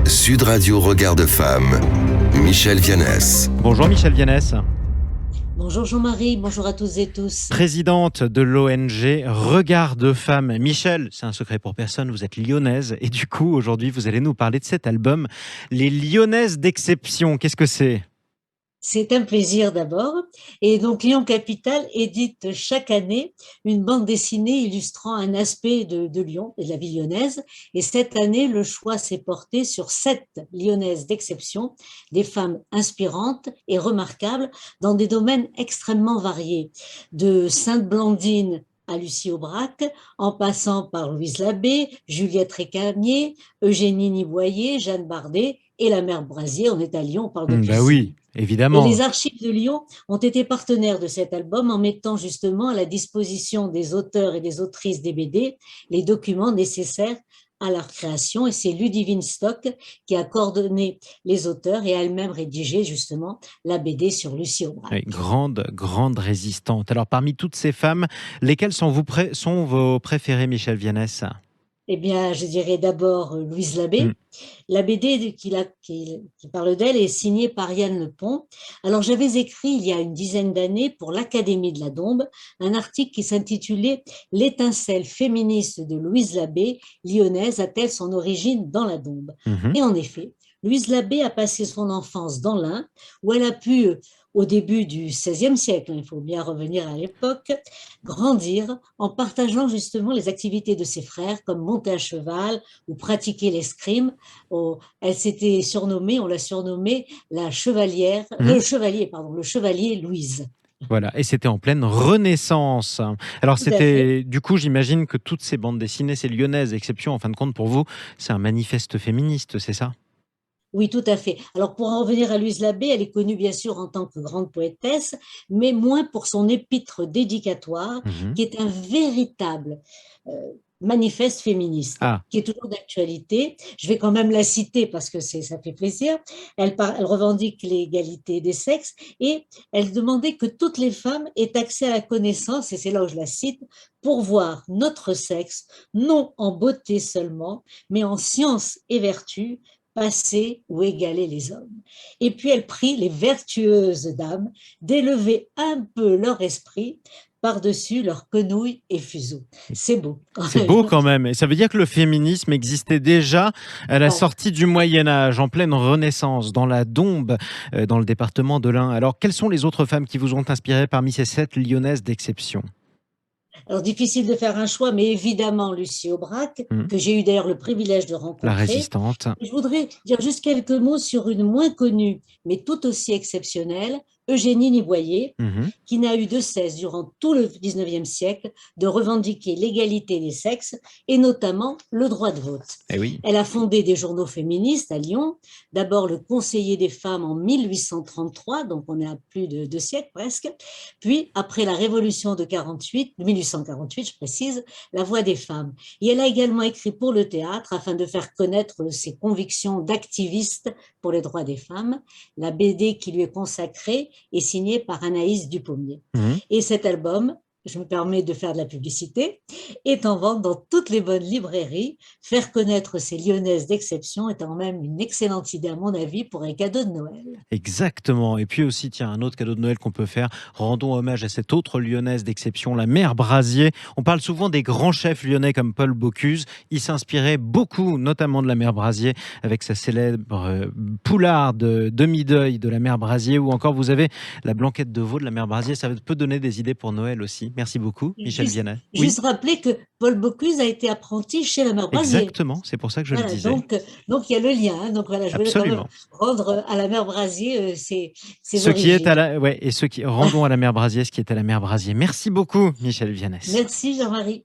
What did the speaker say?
Sud Radio Regard de Femme, Michel Viannès. Bonjour Michel Viannès. Bonjour Jean-Marie, bonjour à tous et tous. Présidente de l'ONG Regard de Femme. Michel, c'est un secret pour personne, vous êtes lyonnaise et du coup aujourd'hui vous allez nous parler de cet album Les Lyonnaises d'exception. Qu'est-ce que c'est ? C'est un plaisir d'abord. Et donc Lyon Capitale édite chaque année une bande dessinée illustrant un aspect de Lyon et de la ville lyonnaise. Et cette année, le choix s'est porté sur 7 Lyonnaises d'exception, des femmes inspirantes et remarquables dans des domaines extrêmement variés. De Sainte-Blandine à Lucie Aubrac, en passant par Louise Labbé, Juliette Récamier, Eugénie Niboyer, Jeanne Bardet et la mère Brasier. On est à Lyon, on parle de cuisine. Oui, Et évidemment. les archives de Lyon ont été partenaires de cet album en mettant justement à la disposition des auteurs et des autrices des BD les documents nécessaires à leur création. Et c'est Ludivine Stock qui a coordonné les auteurs et a elle-même rédigé justement la BD sur Lucie Aubrac. Oui, grande résistante. Alors parmi toutes ces femmes, lesquelles sont vos préférées, Michel Viannès ? Eh bien, je dirais d'abord Louise Labbé. La BD qui parle d'elle est signée par Yann Lepont. Alors, j'avais écrit il y a une dizaine d'années pour l'Académie de la Dombe un article qui s'intitulait « L'étincelle féministe de Louise Labbé, lyonnaise, a-t-elle son origine dans la Dombe ?» Et en effet, Louise Labbé a passé son enfance dans l'Ain, où elle a pu, au début du XVIe siècle, il faut bien revenir à l'époque, grandir en partageant justement les activités de ses frères, comme monter à cheval ou pratiquer l'escrime. Elle s'était surnommée, on l'a surnommée la chevalière, le chevalier Louise. Voilà, et c'était en pleine Renaissance. Alors Tout à fait. du coup, j'imagine que toutes ces bandes dessinées, ces lyonnaises d'exception, en fin de compte, pour vous, c'est un manifeste féministe, c'est ça ? Oui, tout à fait. Alors, pour en revenir à Louise Labbé, elle est connue bien sûr en tant que grande poétesse, mais moins pour son épître dédicatoire, qui est un véritable manifeste féministe, Ah, qui est toujours d'actualité. Je vais quand même la citer parce que ça fait plaisir. Elle revendique l'égalité des sexes et elle demandait que toutes les femmes aient accès à la connaissance, et c'est là où je la cite, pour voir notre sexe, non en beauté seulement, mais en science et vertu, passer ou égaler les hommes. Et puis elle prie les vertueuses dames d'élever un peu leur esprit par-dessus leurs quenouilles et fuseaux. C'est beau. c'est beau quand même. Et ça veut dire que le féminisme existait déjà à la sortie du Moyen-Âge, en pleine Renaissance, dans la Dombe, dans le département de l'Ain. Alors, quelles sont les autres femmes qui vous ont inspiré parmi ces 7 lyonnaises d'exception ? Alors, difficile de faire un choix, mais évidemment, Lucie Aubrac, que j'ai eu d'ailleurs le privilège de rencontrer. La résistante. Je voudrais dire juste quelques mots sur une moins connue, mais tout aussi exceptionnelle, Eugénie Niboyer, qui n'a eu de cesse, durant tout le XIXe siècle, de revendiquer l'égalité des sexes et notamment le droit de vote. Eh oui. Elle a fondé des journaux féministes à Lyon, d'abord le Conseiller des femmes en 1833, donc on est à plus de 2 siècles presque, puis après la Révolution de 1848, je précise, La Voix des femmes. Et elle a également écrit pour le théâtre afin de faire connaître ses convictions d'activiste pour les droits des femmes. La BD qui lui est consacrée est signée par Anaïs Dupommier. Et cet album, je me permets de faire de la publicité, est en vente dans toutes les bonnes librairies. Faire connaître ces lyonnaises d'exception est quand même une excellente idée à mon avis pour un cadeau de Noël. Exactement. Et puis aussi, tiens, un autre cadeau de Noël qu'on peut faire, rendons hommage à cette autre lyonnaise d'exception, la mère Brasier. On parle souvent des grands chefs lyonnais comme Paul Bocuse. Il s'inspirait beaucoup, notamment de la mère Brasier, avec sa célèbre poularde de demi-deuil de la mère Brasier, ou encore vous avez la blanquette de veau de la mère Brasier. Ça peut donner des idées pour Noël aussi. Merci beaucoup, Michel Vianney. Juste rappeler que Paul Bocuse a été apprenti chez la mère Brasier. Exactement, c'est pour ça que je le disais. Donc il y a le lien. Hein. Donc voilà, je voulais quand même rendre à la mère Brasier ses origines. Rendons à la mère Brasier ce qui est à la mère Brasier. Merci beaucoup, Michel Vianney. Merci Jean-Marie.